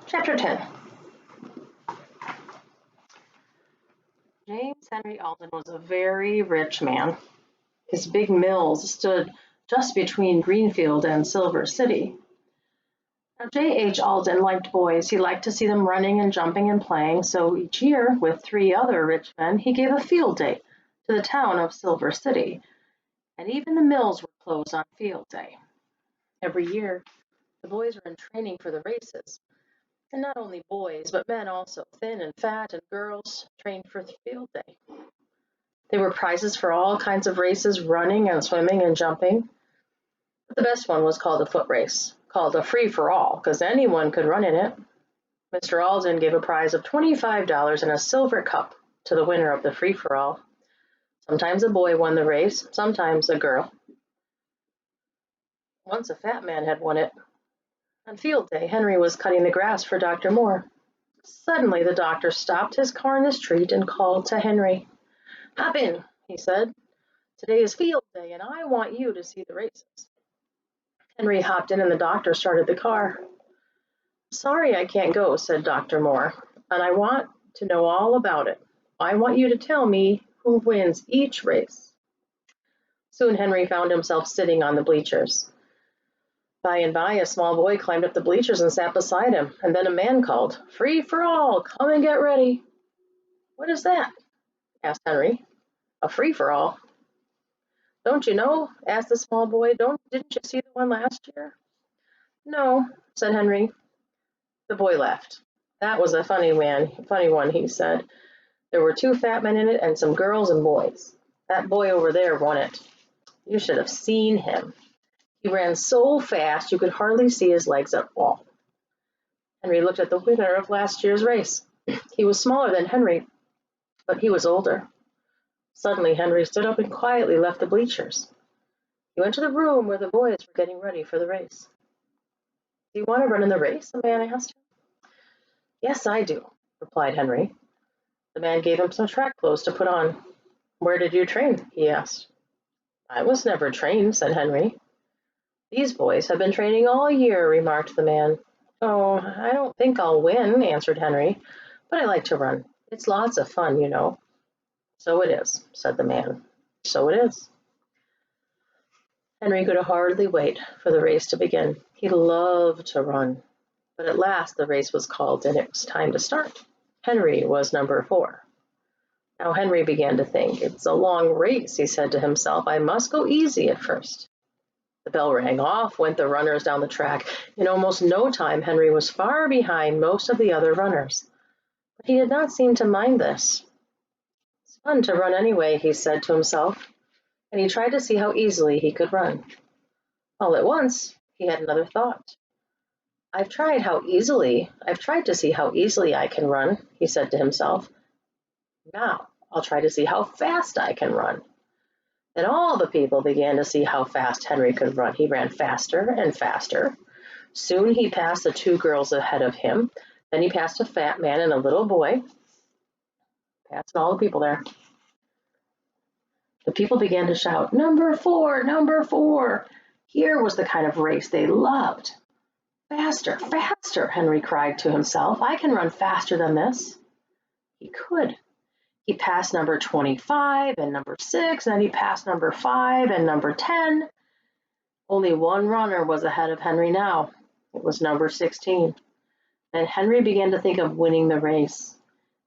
Chapter 10. James Henry Alden was a very rich man. His big mills stood just between Greenfield and Silver City. Now, J.H. Alden liked boys. He liked to see them running and jumping and playing, so each year, with 3 other rich men, he gave a field day to the town of Silver City, and even the mills were closed on field day. Every year, the boys were in training for the races. And not only boys, but men also, thin and fat, and girls trained for field day. There were prizes for all kinds of races, running and swimming and jumping. But the best one was called a foot race, called a free-for-all, because anyone could run in it. Mr. Alden gave a prize of $25 and a silver cup to the winner of the free-for-all. Sometimes a boy won the race, sometimes a girl. Once a fat man had won it. On field day, Henry was cutting the grass for Dr. Moore. Suddenly, the doctor stopped his car in the street and called to Henry. "Hop in," he said. "Today is field day, and I want you to see the races." Henry hopped in, and the doctor started the car. "Sorry I can't go," said Dr. Moore, "and I want to know all about it. I want you to tell me who wins each race." Soon Henry found himself sitting on the bleachers. By and by, a small boy climbed up the bleachers and sat beside him, and then a man called, "Free for all, come and get ready." "What is that?" asked Henry. "A free-for-all." "Don't you know?" asked the small boy. Didn't you see the one last year?" "No," said Henry. The boy laughed. "That was a funny one," he said. "There were 2 fat men in it and some girls and boys. That boy over there won it. You should have seen him. He ran so fast you could hardly see his legs at all." Henry looked at the winner of last year's race. He was smaller than Henry, but he was older. Suddenly, Henry stood up and quietly left the bleachers. He went to the room where the boys were getting ready for the race. "Do you want to run in the race?" the man asked him. "Yes, I do," replied Henry. The man gave him some track clothes to put on. "Where did you train?" he asked. "I was never trained," said Henry. "These boys have been training all year," remarked the man. "Oh, I don't think I'll win," answered Henry, "but I like to run. It's lots of fun, you know." "So it is," said the man. "So it is." Henry could hardly wait for the race to begin. He loved to run. But at last the race was called and it was time to start. Henry was number 4. Now Henry began to think. "It's a long race," he said to himself. "I must go easy at first." The bell rang. Off went the runners down the track. In almost no time, Henry was far behind most of the other runners. But he did not seem to mind this. "It's fun to run anyway," he said to himself, and he tried to see how easily he could run. All at once, he had another thought. I've tried to see how easily I can run," he said to himself. "Now, I'll try to see how fast I can run." Then all the people began to see how fast Henry could run. He ran faster and faster. Soon he passed the 2 girls ahead of him. Then he passed a fat man and a little boy. Passed all the people there. The people began to shout, "Number 4, number 4." Here was the kind of race they loved. "Faster, faster," Henry cried to himself. "I can run faster than this." He could. He passed number 25 and number 6, and then he passed number 5 and number 10. Only one runner was ahead of Henry now. It was number 16. And Henry began to think of winning the race.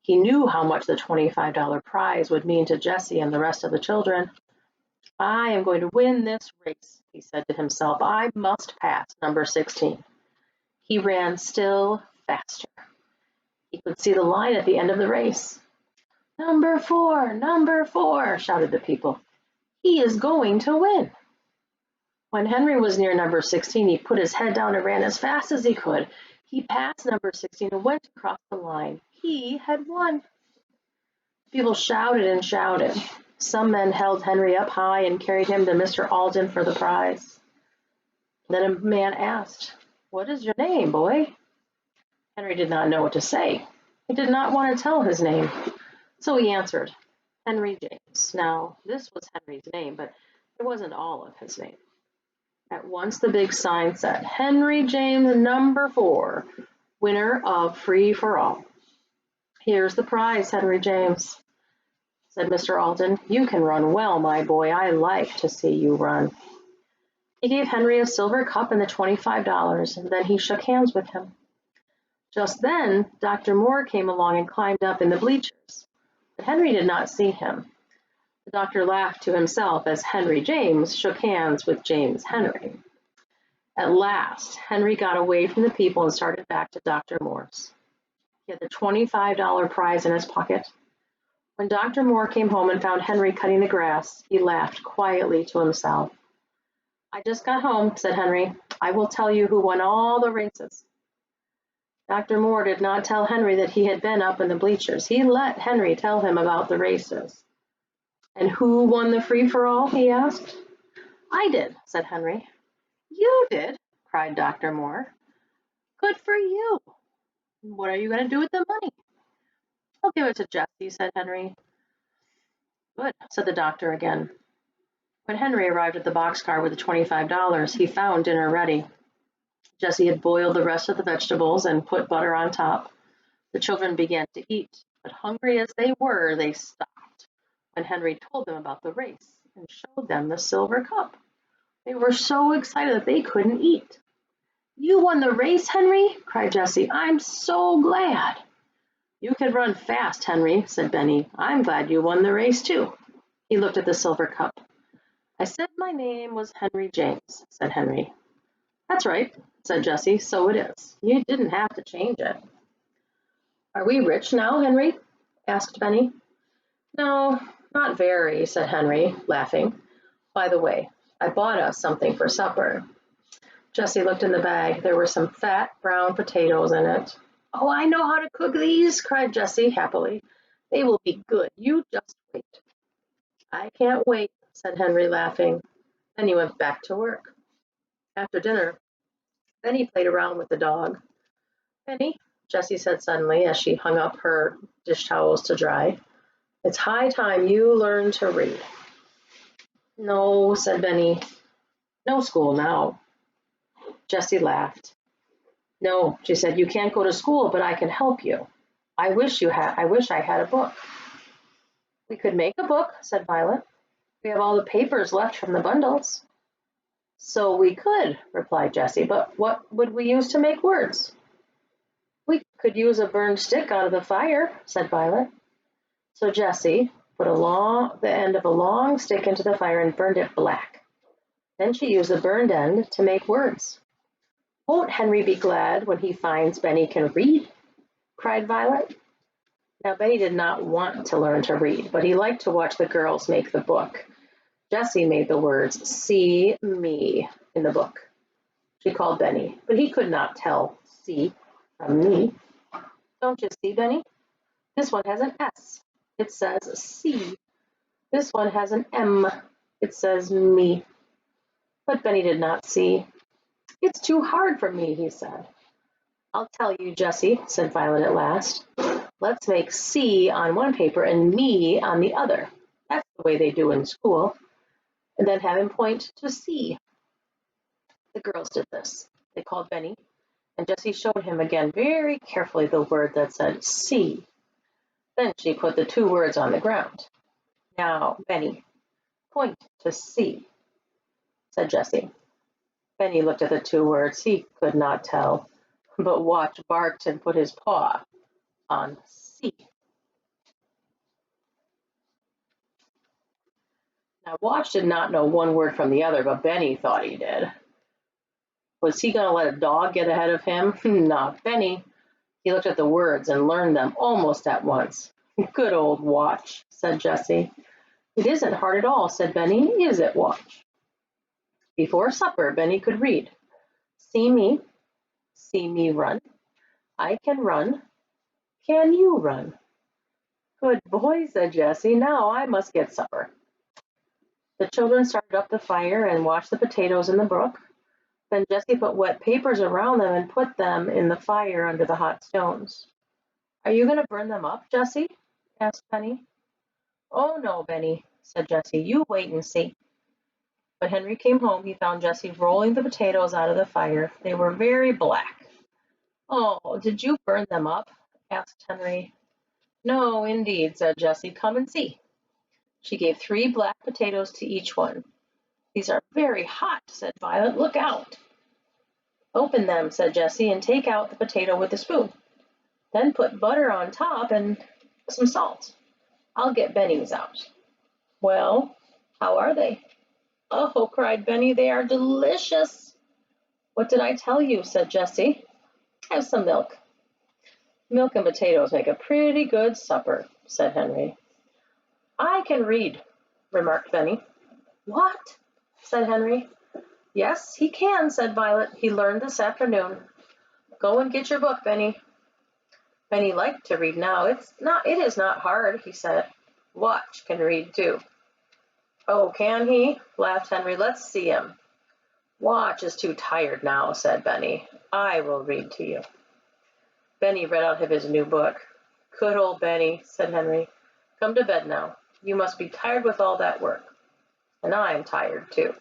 He knew how much the $25 prize would mean to Jessie and the rest of the children. "I am going to win this race," he said to himself. "I must pass number 16. He ran still faster. He could see the line at the end of the race. "Number 4, number 4, shouted the people. "He is going to win." When Henry was near number 16, he put his head down and ran as fast as he could. He passed number 16 and went across the line. He had won. People shouted and shouted. Some men held Henry up high and carried him to Mr. Alden for the prize. Then a man asked, "What is your name, boy?" Henry did not know what to say. He did not want to tell his name. So he answered, "Henry James." Now, this was Henry's name, but it wasn't all of his name. At once the big sign said, "Henry James, number 4. winner of Free for All. Here's the prize, Henry James, said Mr. Alden. You can run well, my boy. I like to see you run. He gave Henry a silver cup and the $25, and then he shook hands with him. Just then, Dr. Moore came along and climbed up in the bleachers, but Henry did not see him. The doctor laughed to himself as Henry James shook hands with James Henry. At last, Henry got away from the people and started back to Dr. Moore's. He had the $25 prize in his pocket. When Dr. Moore came home and found Henry cutting the grass, he laughed quietly to himself. I just got home, said Henry. I will tell you who won all the races. Dr. Moore did not tell Henry that he had been up in the bleachers. He let Henry tell him about the races. And who won the free-for-all? He asked. I did, said Henry. You did, cried Dr. Moore. Good for you. What are you going to do with the money? I'll give it to Jessie, said Henry. Good, said the doctor again. When Henry arrived at the boxcar with the $25, he found dinner ready. Jessie had boiled the rest of the vegetables and put butter on top. The children began to eat, but hungry as they were, they stopped when Henry told them about the race and showed them the silver cup. They were so excited that they couldn't eat. You won the race, Henry, cried Jessie. I'm so glad. You can run fast, Henry, said Benny. I'm glad you won the race, too. He looked at the silver cup. I said my name was Henry James, said Henry. That's right, said Jessie. So it is. You didn't have to change it. Are we rich now, Henry? Asked Benny. No, not very, said Henry, laughing. By the way, I bought us something for supper. Jessie looked in the bag. There were some fat brown potatoes in it. Oh, I know how to cook these, cried Jessie happily. They will be good. You just wait. I can't wait, said Henry, laughing. Then he went back to work. After dinner, Benny played around with the dog. Benny, Jessie said suddenly as she hung up her dish towels to dry, it's high time you learn to read. No, said Benny. No school now. Jessie laughed. No, she said, you can't go to school, but I can help you. I wish I had a book. We could make a book, said Violet. We have all the papers left from the bundles. So we could, replied Jessie, but what would we use to make words? We could use a burned stick out of the fire, said Violet. So Jessie put the end of a long stick into the fire and burned it black. Then she used the burned end to make words. Won't Henry be glad when he finds Benny can read? Cried Violet. Now, Benny did not want to learn to read, but he liked to watch the girls make the book. Jessie made the words, see me, in the book. She called Benny, but he could not tell see from me. Don't you see, Benny? This one has an S. It says see. This one has an M. It says me. But Benny did not see. It's too hard for me, he said. I'll tell you, Jessie, said Violet at last. Let's make C on one paper and me on the other. That's the way they do in school. And then have him point to C. The girls did this. They called Benny, and Jessie showed him again very carefully the word that said C. Then she put the two words on the ground. Now, Benny, point to C, said Jessie. Benny looked at the two words. He could not tell, but Watch barked and put his paw on C. Now, Watch did not know one word from the other, but Benny thought he did. Was he going to let a dog get ahead of him? Not Benny. He looked at the words and learned them almost at once. Good old Watch, said Jessie. It isn't hard at all, said Benny. Is it, Watch? Before supper, Benny could read. See me run. I can run. Can you run? Good boy, said Jessie. Now I must get supper. The children started up the fire and washed the potatoes in the brook. Then Jessie put wet papers around them and put them in the fire under the hot stones. Are you going to burn them up, Jessie? Asked Benny. Oh, no, Benny, said Jessie. You wait and see. When Henry came home, he found Jessie rolling the potatoes out of the fire. They were very black. Oh, did you burn them up? Asked Henry. No, indeed, said Jessie. Come and see. She gave 3 black potatoes to each one. These are very hot, said Violet. Look out. Open them, said Jessie, and take out the potato with a spoon. Then put butter on top and some salt. I'll get Benny's out. Well, how are they? Oh, cried Benny, they are delicious. What did I tell you? Said Jessie. Have some milk. Milk and potatoes make a pretty good supper, said Henry. I can read, remarked Benny. What? Said Henry. Yes, he can, said Violet. He learned this afternoon. Go and get your book, Benny. Benny liked to read now. It is not hard, he said. Watch can read too. Oh, can he? Laughed Henry. Let's see him. Watch is too tired now, said Benny. I will read to you. Benny read out of his new book. Good old Benny, said Henry. Come to bed now. You must be tired with all that work. And I'm tired too.